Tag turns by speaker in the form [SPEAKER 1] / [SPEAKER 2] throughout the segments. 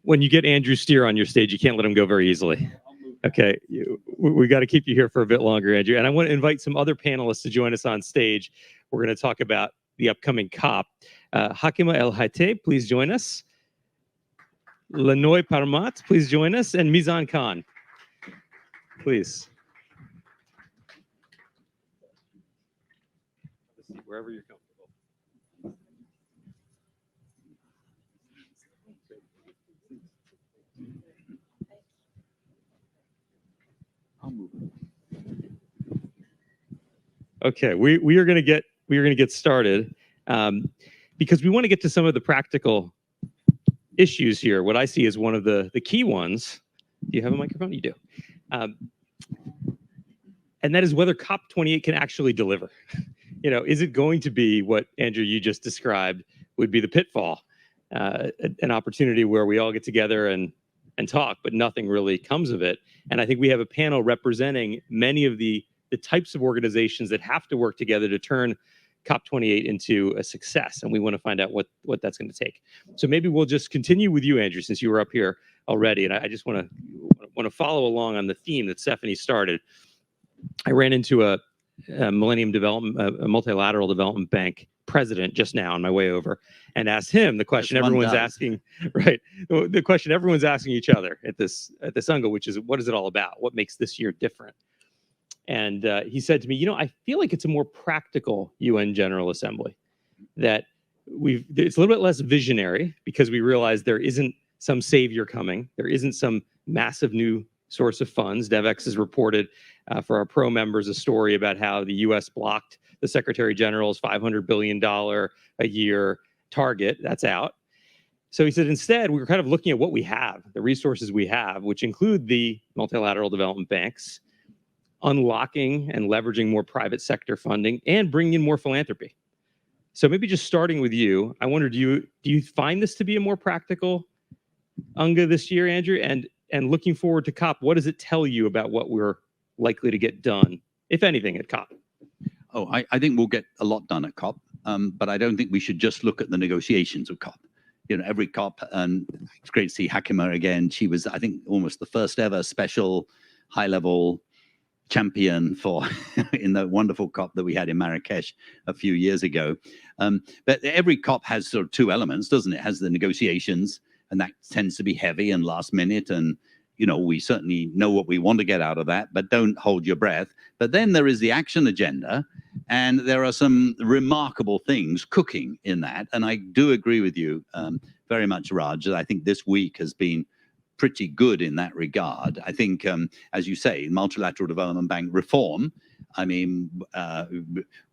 [SPEAKER 1] when you get Andrew Steer on your stage, you can't let him go very easily. Okay, we got to keep you here for a bit longer, Andrew. And I want to invite some other panelists to join us on stage. We're going to talk about the upcoming COP. Hakima El Haité, please join us. Lanoi Parmuat, please join us. And Mizan Khan, please. Wherever you're comfortable. Okay, we are going to get started because we want to get to some of the practical issues here. What I see is one of the key ones. Do you have a microphone? You do. And that is whether COP28 can actually deliver. You know, is it going to be what, Andrew, you just described would be the pitfall, an opportunity where we all get together and talk, but nothing really comes of it. And I think we have a panel representing many of the types of organizations that have to work together to turn COP28 into a success. And we want to find out what that's going to take. So maybe we'll just continue with you, Andrew, since you were up here already. And I just want to follow along on the theme that Stephanie started. I ran into a multilateral development bank president just now on my way over and asked him the question everyone's asking, right? The question everyone's asking each other at this UNGA, which is, what is it all about? What makes this year different? And he said to me, you know, I feel like it's a more practical UN General Assembly, that it's a little bit less visionary because we realize there isn't some savior coming. There isn't some massive new source of funds. Devex has reported for our pro members a story about how the US blocked the Secretary General's $500 billion a year target. That's out. So he said, instead, we were kind of looking at what we have, the resources we have, which include the multilateral development banks, unlocking and leveraging more private sector funding, and bringing in more philanthropy. So maybe just starting with you, I wonder, do you find this to be a more practical UNGA this year, Andrew? And looking forward to COP, what does it tell you about what we're likely to get done, if anything, at COP?
[SPEAKER 2] Oh, I think we'll get a lot done at COP, but I don't think we should just look at the negotiations of COP. You know, every COP, and it's great to see Hakima again. She was, I think, almost the first ever special high-level champion for in the wonderful COP that we had in Marrakesh a few years ago. But every COP has sort of two elements, doesn't it? It has the negotiations, and that tends to be heavy and last minute, and you know, we certainly know what we want to get out of that, but don't hold your breath. But then there is the action agenda, and there are some remarkable things cooking in that. And I do agree with you very much, Raj. I think this week has been pretty good in that regard. I think, as you say, multilateral development bank reform. I mean,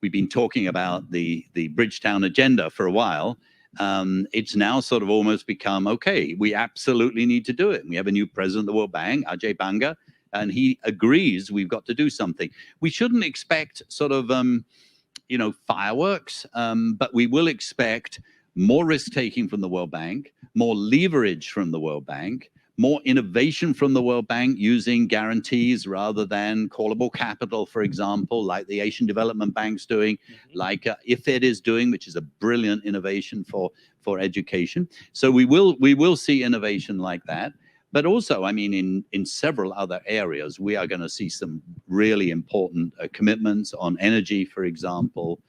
[SPEAKER 2] we've been talking about the Bridgetown agenda for a while. It's now sort of almost become, okay, we absolutely need to do it. And we have a new president of the World Bank, Ajay Banga, and he agrees we've got to do something. We shouldn't expect sort of, you know, fireworks, but we will expect more risk-taking from the World Bank, more leverage from the World Bank, more innovation from the World Bank using guarantees rather than callable capital, for example, like the Asian Development Bank's doing, like IFED is doing, which is a brilliant innovation for education. So we will see innovation like that. But also, I mean, in several other areas, we are going to see some really important commitments on energy, for example.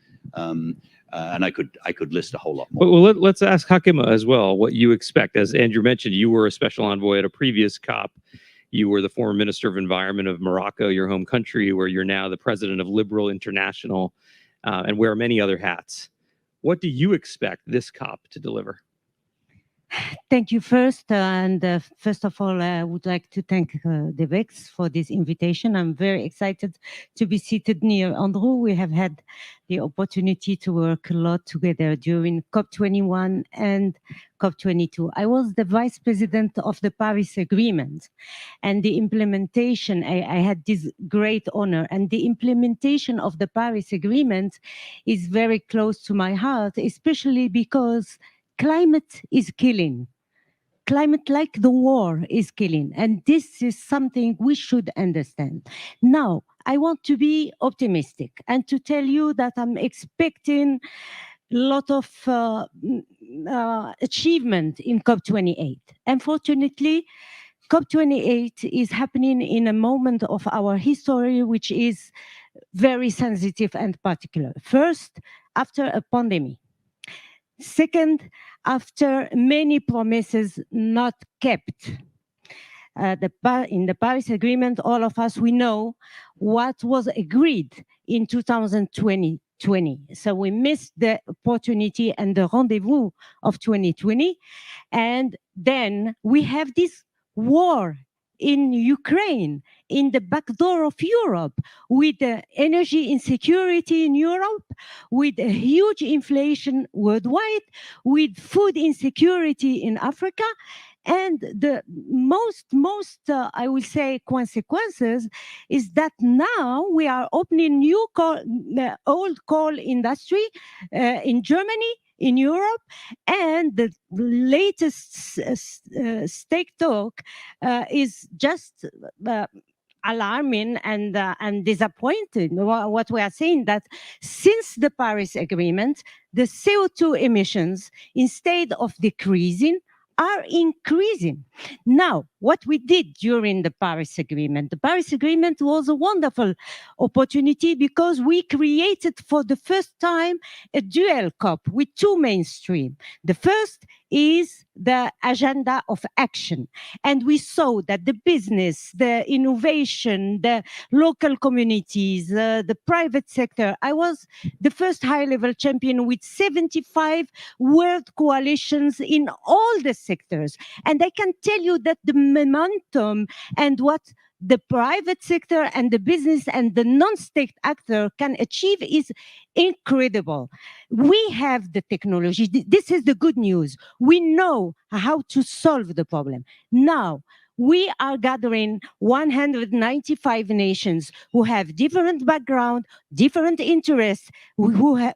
[SPEAKER 2] And I could list a whole lot more.
[SPEAKER 1] Well, let's ask Hakima as well what you expect. As Andrew mentioned, you were a special envoy at a previous COP. You were the former Minister of Environment of Morocco, your home country, where you're now the president of Liberal International and wear many other hats. What do you expect this COP to deliver?
[SPEAKER 3] Thank you first. And first of all, I would like to thank Devex for this invitation. I'm very excited to be seated near Andrew. We have had the opportunity to work a lot together during COP21 and COP22. I was the vice president of the Paris Agreement, and the implementation, I had this great honor, and the implementation of the Paris Agreement is very close to my heart, especially because climate is killing. Climate, like the war, is killing. And this is something we should understand. Now, I want to be optimistic and to tell you that I'm expecting a lot of achievement in COP28. Unfortunately, COP28 is happening in a moment of our history which is very sensitive and particular. First, after a pandemic. Second, after many promises not kept. In the Paris Agreement, all of us, we know what was agreed in 2020. So we missed the opportunity and the rendezvous of 2020. And then we have this war in Ukraine, in the back door of Europe, with energy insecurity in Europe, with a huge inflation worldwide, with food insecurity in Africa. And the most I will say, consequences is that now we are opening new old coal industry in Germany, in Europe, and the latest stake talk is just alarming and disappointing. What we are saying that since the Paris Agreement, the CO2 emissions, instead of decreasing, are increasing. Now, what we did during the Paris Agreement was a wonderful opportunity because we created for the first time a dual COP with two mainstream. The first is the agenda of action. And we saw that the business, the innovation, the local communities, the private sector, I was the first high-level champion with 75 world coalitions in all the sectors. And I can tell you that the momentum and what the private sector and the business and the non-state actor can achieve is incredible. We have the technology. This is the good news. We know how to solve the problem. Now, we are gathering 195 nations who have different background, different interests, who have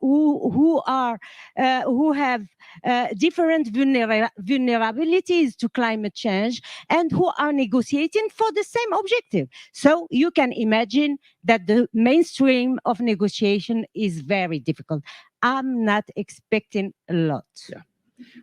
[SPEAKER 3] different vulnerabilities to climate change, and who are negotiating for the same objective. So you can imagine that the mainstream of negotiation is very difficult. I'm not expecting a lot.
[SPEAKER 1] Yeah.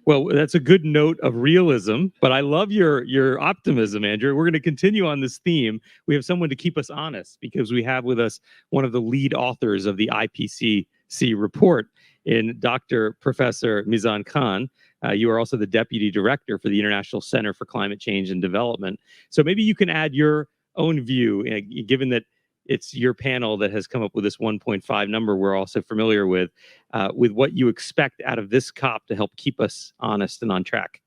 [SPEAKER 1] Well, that's a good note of realism, but I love your optimism, Andrew. We're going to continue on this theme. We have someone to keep us honest because we have with us one of the lead authors of the IPCC report in Dr. Professor Mizan Khan. You are also the Deputy Director for the International Center for Climate Change and Development. So maybe you can add your own view, given that it's your panel that has come up with this 1.5 number we're also familiar with what you expect out of this COP to help keep us honest and on track.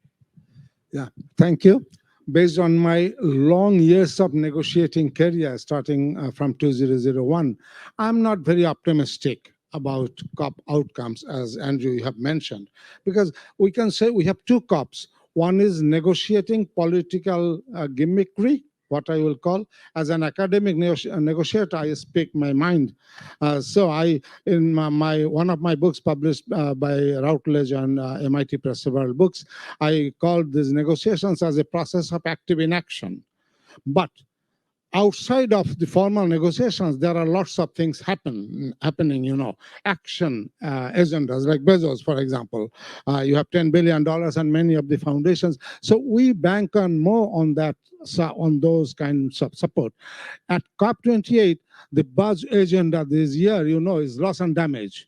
[SPEAKER 4] Yeah, thank you. Based on my long years of negotiating career, starting from 2001, I'm not very optimistic about COP outcomes, as Andrew, you have mentioned, because we can say we have two COPs. One is negotiating political gimmickry, what I will call. As an academic negotiator, I speak my mind. So in one of my books published by Routledge and MIT Press, several books, I called these negotiations as a process of active inaction. But outside of the formal negotiations, there are lots of things happening, action agendas, like Bezos, for example. You have $10 billion and many of the foundations. So we bank on more on that, on those kinds of support. At COP28, the buzz agenda this year, is loss and damage.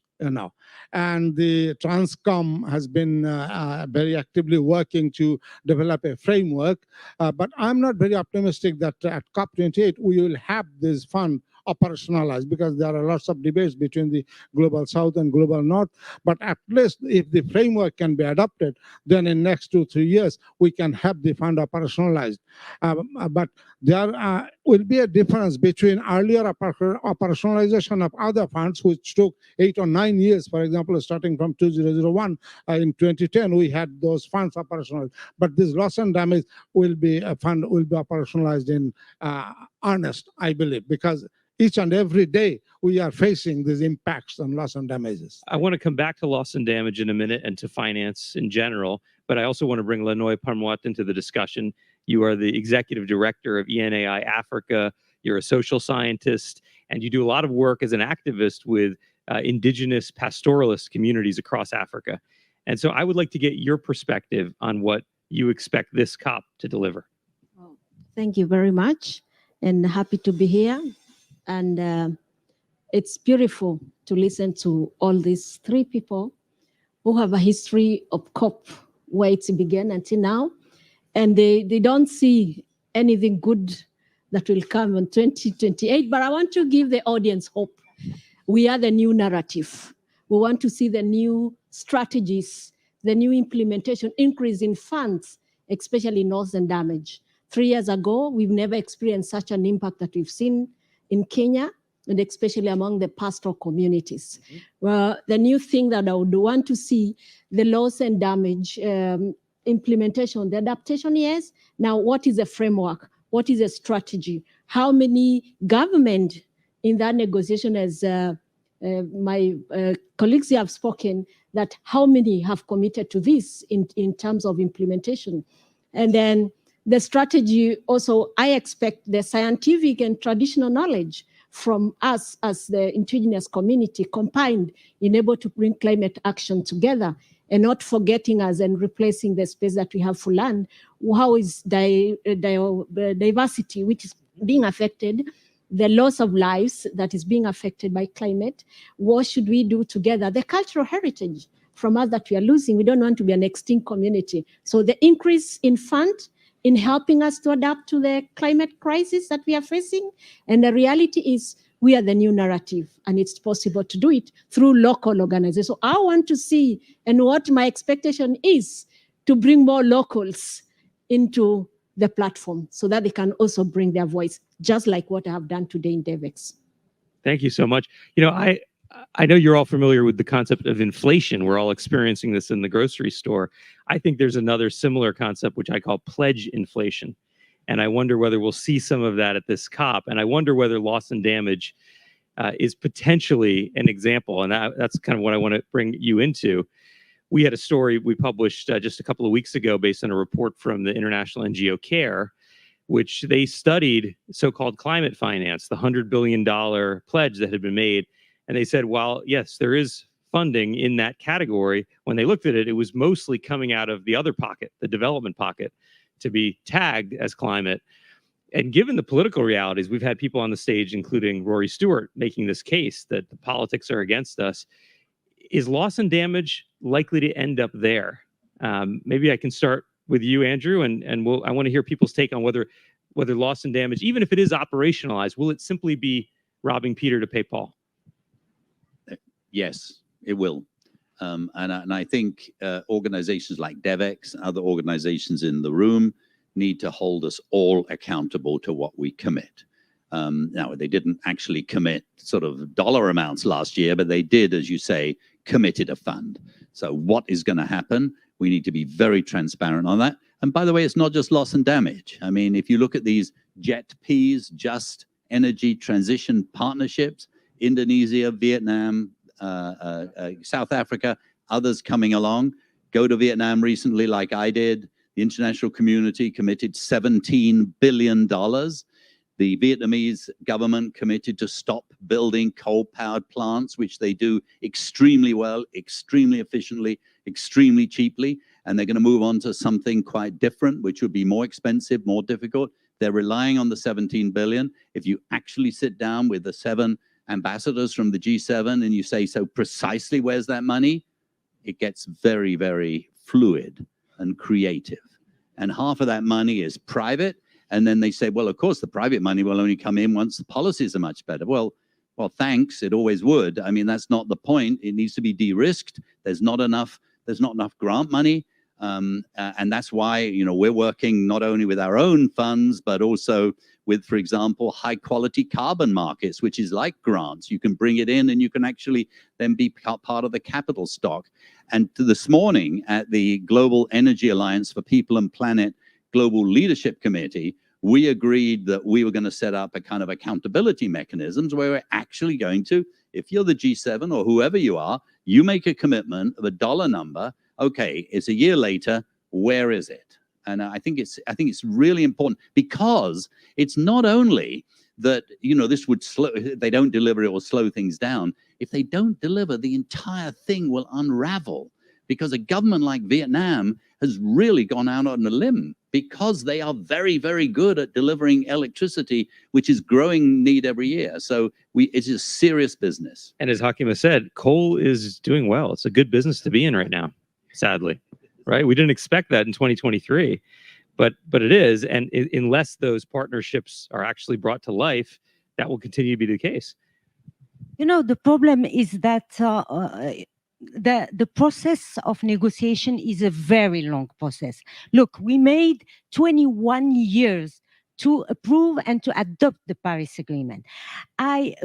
[SPEAKER 4] And the Transcom has been very actively working to develop a framework. But I'm not very optimistic that at COP28 we will have this fund operationalized, because there are lots of debates between the global south and global north. But at least if the framework can be adopted, then in next 2-3 years we can have the fund operationalized. But there will be a difference between earlier operationalization of other funds, which took 8 or 9 years. For example, starting from 2001, in 2010 we had those funds operationalized. But this loss and damage will be operationalized in earnest, I believe, because each and every day we are facing these impacts on loss and damages.
[SPEAKER 1] I want to come back to loss and damage in a minute and to finance in general, but I also want to bring Lanoi Parmuat into the discussion. You are the executive director of ENAI Africa. You're a social scientist, and you do a lot of work as an activist with indigenous pastoralist communities across Africa. And so I would like to get your perspective on what you expect this COP to deliver.
[SPEAKER 5] Oh, thank you very much, and happy to be here. And it's beautiful to listen to all these three people who have a history of COP, where it began until now, and they don't see anything good that will come in 2028. But I want to give the audience hope. We are the new narrative. We want to see the new strategies, the new implementation, increase in funds, especially northern damage. 3 years ago, we've never experienced such an impact that we've seen in Kenya, and especially among the pastoral communities. Well, the new thing that I would want to see, the loss and damage implementation, the adaptation, yes. Now, what is the framework? What is the strategy? How many government in that negotiation, as my colleagues have spoken, that how many have committed to this in terms of implementation? And then the strategy also, I expect the scientific and traditional knowledge from us as the indigenous community combined in able to bring climate action together, and not forgetting us and replacing the space that we have for land. How is diversity, which is being affected, the loss of lives that is being affected by climate? What should we do together? The cultural heritage from us that we are losing, we don't want to be an extinct community. So the increase in fund in helping us to adapt to the climate crisis that we are facing. And the reality is we are the new narrative, and it's possible to do it through local organizations. So I want to see, and what my expectation is, to bring more locals into the platform so that they can also bring their voice, just like what I have done today in Devex.
[SPEAKER 1] Thank you so much. You know, I know you're all familiar with the concept of inflation. We're all experiencing this in the grocery store. I think there's another similar concept, which I call pledge inflation. And I wonder whether we'll see some of that at this COP. And I wonder whether loss and damage is potentially an example. And that's kind of what I want to bring you into. We had a story we published just a couple of weeks ago based on a report from the international NGO CARE, which they studied so-called climate finance, the $100 billion pledge that had been made. And they said, while, yes, there is funding in that category, when they looked at it, it was mostly coming out of the other pocket, the development pocket, to be tagged as climate. And given the political realities, we've had people on the stage, including Rory Stewart, making this case that the politics are against us. Is loss and damage likely to end up there? Maybe I can start with you, Andrew, and I want to hear people's take on whether loss and damage, even if it is operationalized, will it simply be robbing Peter to pay Paul?
[SPEAKER 2] Yes, it will. And I think organizations like Devex and other organizations in the room need to hold us all accountable to what we commit. Now, they didn't actually commit sort of dollar amounts last year, but they did, as you say, committed a fund. So what is going to happen? We need to be very transparent on that. And by the way, it's not just loss and damage. I mean, if you look at these JETPs, Just Energy Transition Partnerships, Indonesia, Vietnam, South Africa, others coming along. Go to Vietnam recently, like I did. The international community committed $17 billion. The Vietnamese government committed to stop building coal-powered plants, which they do extremely well, extremely efficiently, extremely cheaply. And they're going to move on to something quite different, which would be more expensive, more difficult. They're relying on the 17 billion. If you actually sit down with the 7 ambassadors from the G7 and you say, so precisely where's that money? It gets very, very fluid and creative. And half of that money is private. And then they say, well, of course, the private money will only come in once the policies are much better. Well, thanks. It always would. I mean, that's not the point. It needs to be de-risked. There's not enough grant money. And that's why, you know, we're working not only with our own funds, but also with, for example, high quality carbon markets, which is like grants. You can bring it in and you can actually then be part of the capital stock. And this morning at the Global Energy Alliance for People and Planet Global Leadership Committee, we agreed that we were going to set up a kind of accountability mechanisms where we're actually going to, if you're the G7 or whoever you are, you make a commitment of a dollar number. Okay, it's a year later, where is it? And I think it's really important, because it's not only that, you know, this would slow, if they don't deliver, it will slow things down. If they don't deliver, the entire thing will unravel. because a government like Vietnam has really gone out on a limb because they are very, very good at delivering electricity, which is growing need every year. So it's a serious business.
[SPEAKER 1] And as Hakima said, coal is doing well. It's a good business to be in right now, sadly, right? We didn't expect that in 2023, but it is. And unless those partnerships are actually brought to life, that will continue to be the case.
[SPEAKER 3] You know, the problem is that the process of negotiation is a very long process. Look, we made 21 years to approve and to adopt the Paris Agreement. I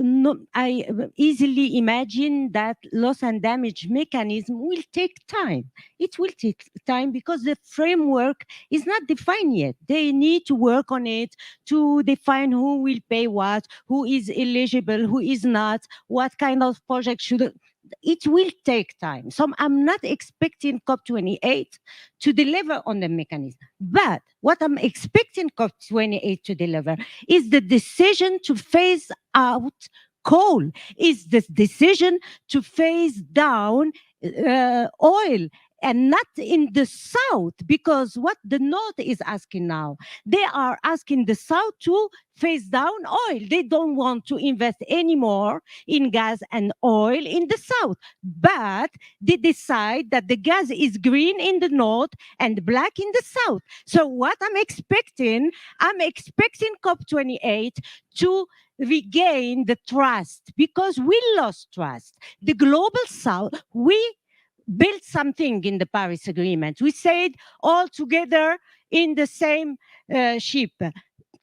[SPEAKER 3] easily imagine that loss and damage mechanism will take time. It will take time because the framework is not defined yet. They need to work on it to define who will pay what, who is eligible, who is not, what kind of project should. It will take time. So I'm not expecting COP28 to deliver on the mechanism. But what I'm expecting COP28 to deliver is the decision to phase out coal, is the decision to phase down oil, and not in the South, because what the North is asking now, they are asking the South to phase down oil. They don't want to invest anymore in gas and oil in the South, but they decide that the gas is green in the North and black in the South. So what I'm expecting COP28 to regain the trust, because we lost trust. The global South, we built something in the Paris Agreement. We said all together in the same ship.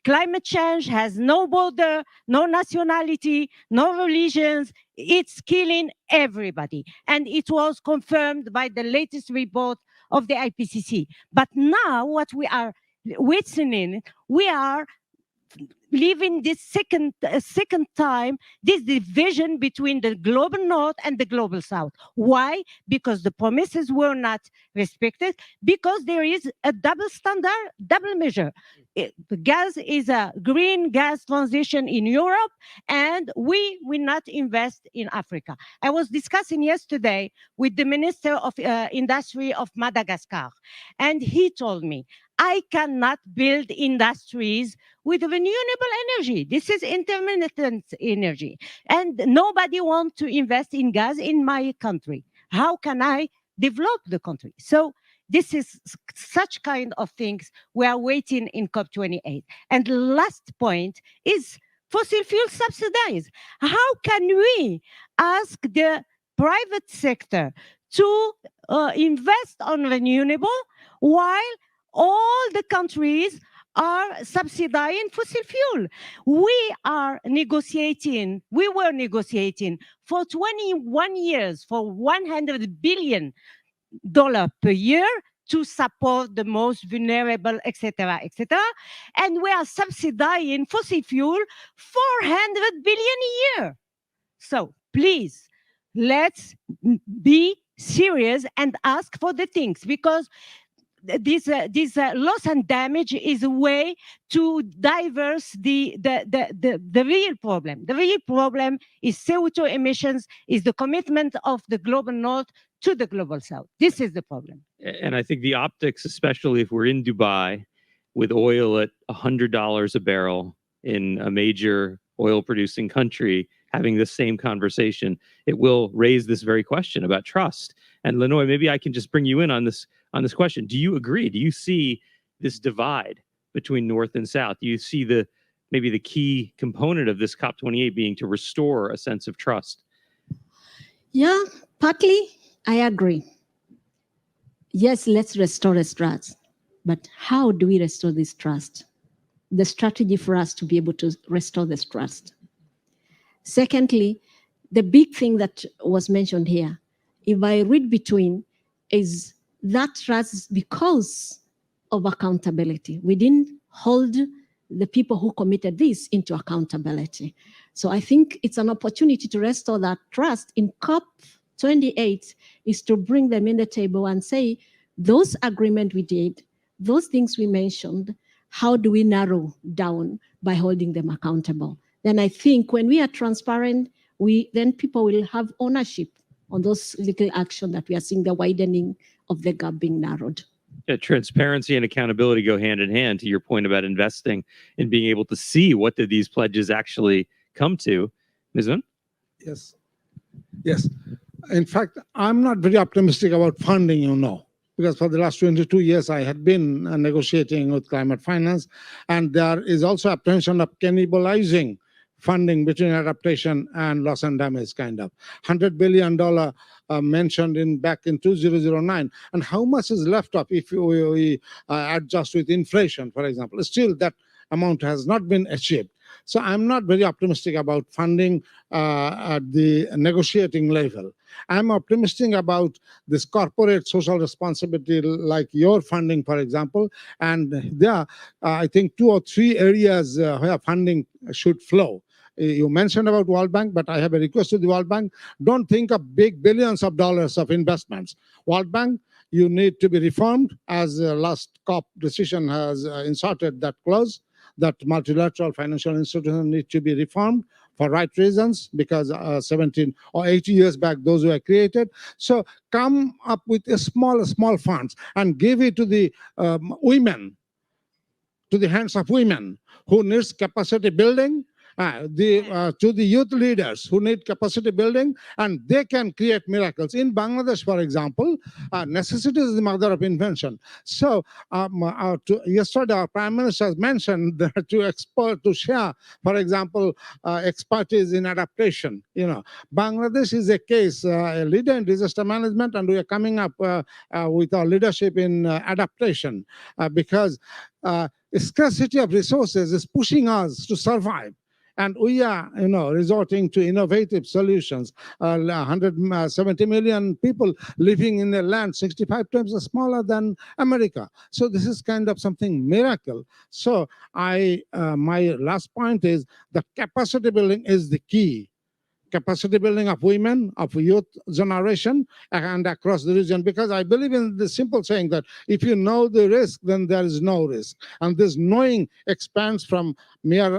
[SPEAKER 3] Climate change has no border, no nationality, no religions. It's killing everybody. And it was confirmed by the latest report of the IPCC. But now what we are witnessing, we are living this second time, this division between the global North and the global South. Why? Because the promises were not respected, because there is a double standard, double measure. The gas is a green gas transition in Europe, and we will not invest in Africa. I was discussing yesterday with the Minister of Industry of Madagascar, and he told me, I cannot build industries with renewable energy. This is intermittent energy. And nobody wants to invest in gas in my country. How can I develop the country? So this is such kind of things we are waiting in COP28. And the last point is fossil fuel subsidies. How can we ask the private sector to invest on renewable while all the countries are subsidizing fossil fuel? We were negotiating for 21 years for $100 billion per year to support the most vulnerable, etc., etc. And we are subsidizing fossil fuel $400 billion a year. So please, let's be serious and ask for the things, because this loss and damage is a way to diverse the real problem. The real problem is CO2 emissions, is the commitment of the global North to the global South. This is the problem.
[SPEAKER 1] And I think the optics, especially if we're in Dubai with oil at $100 a barrel in a major oil producing country, having this same conversation, it will raise this very question about trust. And Lanoi, maybe I can just bring you in on this question. Do you agree? Do you see this divide between North and South? Do you see maybe the key component of this COP28 being to restore a sense of trust?
[SPEAKER 5] Yeah, partly I agree. Yes, let's restore this trust. But how do we restore this trust? The strategy for us to be able to restore this trust. Secondly, the big thing that was mentioned here, if I read between, is that trust because of accountability. We didn't hold the people who committed this into accountability. So I think it's an opportunity to restore that trust in COP28, is to bring them in the table and say, those agreements we did, those things we mentioned, how do we narrow down by holding them accountable? Then I think when we are transparent, then people will have ownership on those little action that we are seeing the widening of the gap being narrowed.
[SPEAKER 1] Yeah, transparency and accountability go hand in hand, to your point about investing and being able to see what did these pledges actually come to. Mizan?
[SPEAKER 4] Yes. Yes. In fact, I'm not very optimistic about funding, because for the last 22 years, I had been negotiating with climate finance, and there is also apprehension of cannibalizing funding between adaptation and loss and damage, kind of. $100 billion mentioned back in 2009. And how much is left of if we adjust with inflation, for example? Still, that amount has not been achieved. So I'm not very optimistic about funding at the negotiating level. I'm optimistic about this corporate social responsibility, like your funding, for example. And there are, I think, 2 or 3 areas where funding should flow. You mentioned about World Bank, but I have a request to the World Bank. Don't think of big billions of dollars of investments. World Bank, you need to be reformed, as the last COP decision has inserted that clause, that multilateral financial institutions need to be reformed for right reasons, because 17 or 80 years back, those were created. So come up with a small funds and give it to the women, to the hands of women who needs capacity building, to the youth leaders who need capacity building, and they can create miracles. In Bangladesh, for example, necessity is the mother of invention. So yesterday, our Prime Minister has mentioned that to share, for example, expertise in adaptation. Bangladesh is a case, a leader in disaster management, and we are coming up with our leadership in adaptation because scarcity of resources is pushing us to survive. And we are, resorting to innovative solutions. 170 million people living in a land 65 times smaller than America. So this is kind of something miracle. So my last point is the capacity building is the key. Capacity building of women, of youth generation, and across the region. Because I believe in the simple saying that if you know the risk, then there is no risk. And this knowing expands from mere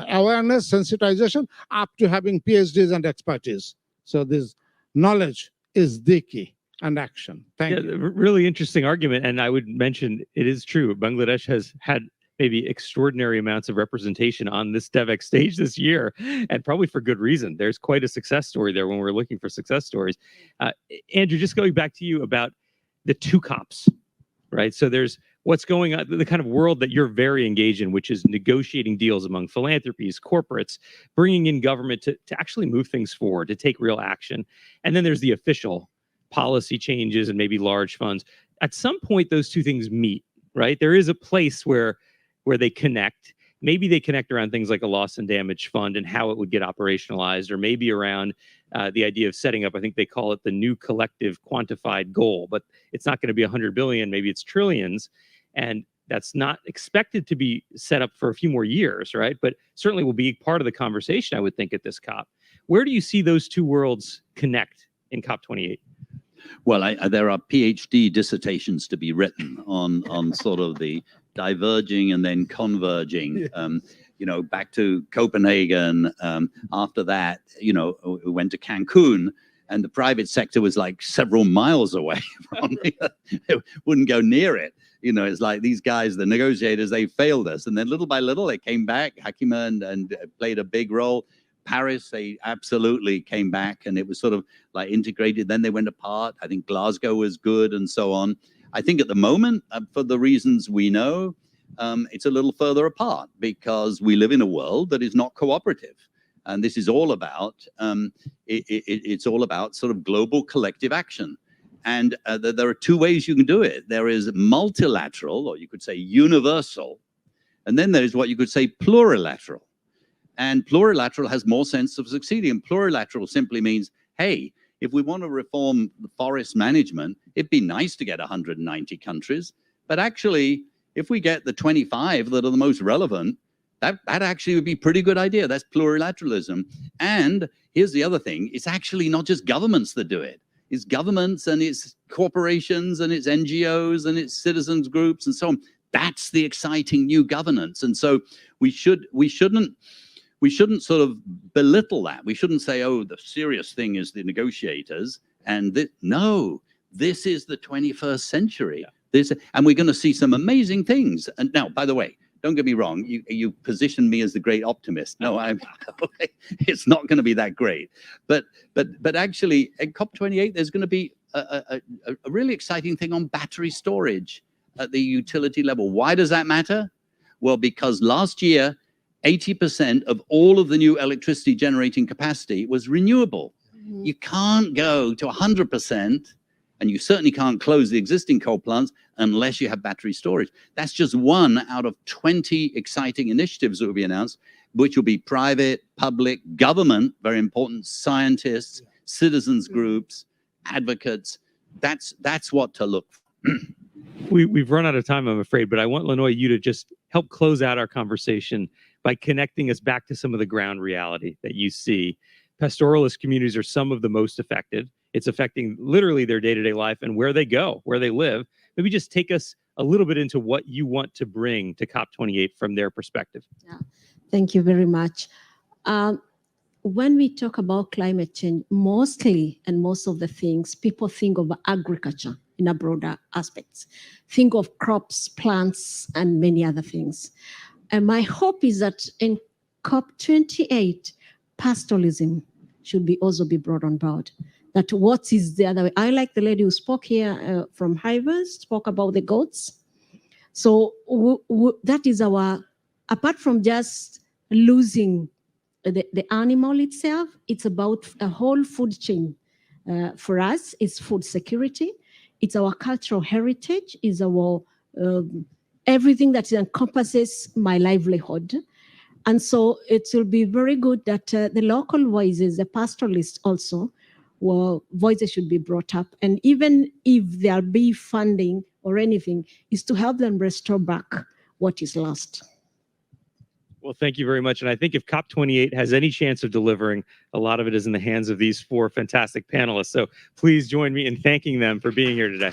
[SPEAKER 4] awareness, sensitization, up to having PhDs and expertise. So this knowledge is the key and action. Thank you.
[SPEAKER 1] Really interesting argument. And I would mention it is true. Bangladesh has had maybe extraordinary amounts of representation on this Devex stage this year, and probably for good reason. There's quite a success story there when we're looking for success stories. Andrew, just going back to you about the 2 COPs, right? So there's what's going on, the kind of world that you're very engaged in, which is negotiating deals among philanthropies, corporates, bringing in government to actually move things forward, to take real action. And then there's the official policy changes and maybe large funds. At some point, those 2 things meet, right? There is a place where they connect. Maybe they connect around things like a loss and damage fund and how it would get operationalized, or maybe around the idea of setting up, I think they call it the new collective quantified goal, but it's not going to be 100 billion, maybe it's trillions. And that's not expected to be set up for a few more years, right? But certainly will be part of the conversation, I would think, at this COP. Where do you see those 2 worlds connect in COP28?
[SPEAKER 2] Well, there are PhD dissertations to be written on sort of the diverging and then converging. Back to Copenhagen. After that, we went to Cancun, and the private sector was like several miles away from it. It wouldn't go near it. It's like these guys, the negotiators, they failed us. And then little by little, they came back. Hakima and played a big role. Paris, they absolutely came back, and it was sort of like integrated. Then they went apart. I think Glasgow was good, and so on. I think at the moment, for the reasons we know, it's a little further apart because we live in a world that is not cooperative. And this is all about, it's all about sort of global collective action. And there are 2 ways you can do it. There is multilateral, or you could say universal, and then there's what you could say plurilateral. And plurilateral has more sense of succeeding. And plurilateral simply means, hey, if we want to reform the forest management, it'd be nice to get 190 countries. But actually, if we get the 25 that are the most relevant, that actually would be a pretty good idea. That's plurilateralism. And here's the other thing. It's actually not just governments that do it. It's governments and it's corporations and it's NGOs and it's citizens groups and so on. That's the exciting new governance. And so we shouldn't we shouldn't sort of belittle that. We shouldn't say, oh, the serious thing is the negotiators. And no, this is the 21st century. Yeah. And we're going to see some amazing things. And now, by the way, don't get me wrong, you positioned me as the great optimist. No, it's not going to be that great. But actually, at COP28, there's going to be a really exciting thing on battery storage at the utility level. Why does that matter? Well, because last year, 80% of all of the new electricity generating capacity was renewable. Mm-hmm. You can't go to 100%, and you certainly can't close the existing coal plants unless you have battery storage. That's just one out of 20 exciting initiatives that will be announced, which will be private, public, government, very important, scientists, citizens groups, advocates. That's what to look for.
[SPEAKER 1] We've run out of time, I'm afraid, but I want, Lanoi, you to just help close out our conversation by connecting us back to some of the ground reality that you see. Pastoralist communities are some of the most affected. It's affecting literally their day-to-day life and where they go, where they live. Maybe just take us a little bit into what you want to bring to COP28 from their perspective.
[SPEAKER 5] Yeah, thank you very much. When we talk about climate change, mostly and most of the things, people think of agriculture in a broader aspects. Think of crops, plants, and many other things. And my hope is that in COP28, pastoralism should also be brought on board. That what is the other way? I like the lady who spoke here from Hivers, spoke about the goats. So that is our, apart from just losing the animal itself, it's about a whole food chain. For us, it's food security. It's our cultural heritage. It's our everything that encompasses my livelihood. And so it will be very good that the local voices, the pastoralists also, voices should be brought up. And even if there be funding or anything, is to help them restore back what is lost.
[SPEAKER 1] Well, thank you very much. And I think if COP28 has any chance of delivering, a lot of it is in the hands of these four fantastic panelists. So please join me in thanking them for being here today.